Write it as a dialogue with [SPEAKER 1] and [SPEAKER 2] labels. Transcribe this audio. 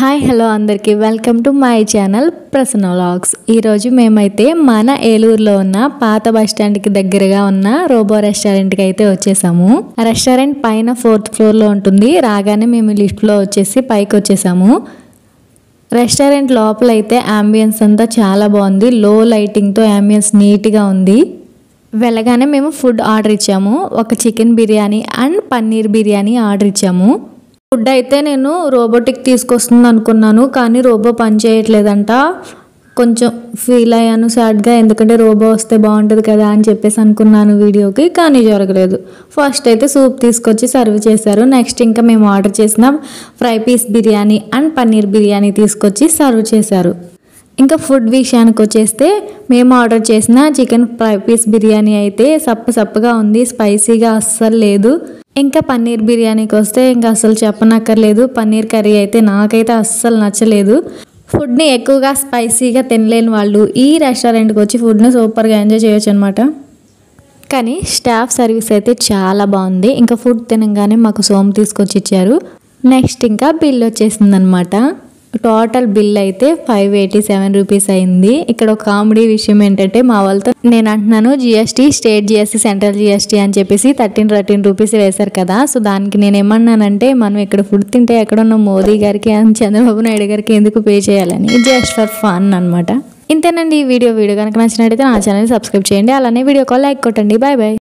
[SPEAKER 1] Hi hello అందరికీ welcome to my channel Prasanna vlogs. ఈరోజు మేమైతే మన ఏలూరులో ఉన్న పాత బస్ స్టాండ్కి దగ్గరగా ఉన్న రోబో రెస్టారెంట్కి అయితే వచ్చేసాము. రెస్టారెంట్ పైన 4th ఫ్లోర్లో ఉంటుంది. రాగానే మేము లిఫ్ట్లో వచ్చేసి పైకి వచ్చేసాము. రెస్టారెంట్ లోపల అయితే అంబియన్స్ అంతా చాలా బాగుంది. లో లైటింగ్తో అంబియన్స్ నీట్గా ఉంది. వెళ్ళగానే మేము ఫుడ్ ఆర్డర్ ఇచ్చాము. ఒక chicken biryani and paneer biryani order ఇచ్చాము. ఫుడ్ అయితే నేను రోబోటిక్ తీసుకొస్తుంది అనుకున్నాను, కానీ రోబో పని చేయట్లేదంట. కొంచెం ఫీల్ అయ్యాను సాడ్గా, ఎందుకంటే రోబో వస్తే బాగుంటుంది కదా అని చెప్పేసి అనుకున్నాను వీడియోకి, కానీ జరగలేదు. ఫస్ట్ అయితే సూప్ తీసుకొచ్చి సర్వ్ చేశారు. నెక్స్ట్ ఇంకా మేము ఆర్డర్ చేసిన fry piece biryani and paneer biryani తీసుకొచ్చి సర్వ్ చేశారు. ఇంకా ఫుడ్ విషయానికి వచ్చేస్తే మేము ఆర్డర్ చేసిన చికెన్ ఫ్రై పీస్ బిర్యానీ అయితే సప్పగా ఉంది, స్పైసీగా అస్సలు లేదు. ఇంకా పన్నీర్ బిర్యానీకి వస్తే ఇంకా అసలు చెప్పనక్కర్లేదు. పన్నీర్ కర్రీ అయితే నాకైతే అస్సలు నచ్చలేదు. ఫుడ్ని ఎక్కువగా స్పైసీగా తినలేని వాళ్ళు ఈ రెస్టారెంట్కి వచ్చి ఫుడ్ని సూపర్గా ఎంజాయ్ చేయొచ్చు అనమాట. కానీ స్టాఫ్ సర్వీస్ అయితే చాలా బాగుంది. ఇంకా ఫుడ్ తినగానే మాకు సోమ్ తీసుకొచ్చి ఇచ్చారు. నెక్స్ట్ ఇంకా బిల్ వచ్చేసింది అనమాట. టోటల్ బిల్ అయితే 587 రూపీస్ అయింది. ఇక్కడ ఒక కామెడీ విషయం ఏంటంటే, మా వాళ్ళతో నేను అంటున్నాను GST, state GST, central GST అని చెప్పేసి 13 రూపీస్ వేశారు కదా. సో దానికి నేను ఏమన్నానంటే, మనం ఇక్కడ ఫుడ్ తింటే ఎక్కడున్న మోదీ గారికి అండ్ చంద్రబాబు నాయుడు గారికి ఎందుకు పే చేయాలని, జస్ట్ ఫర్ ఫన్ అనమాట. ఇంతేనండి ఈ వీడియో కనుక నచ్చినట్టయితే నా ఛానల్ సబ్స్క్రైబ్ చేయండి. అలానే వీడియో కాల్ లైక్ కొట్టండి. Bye bye.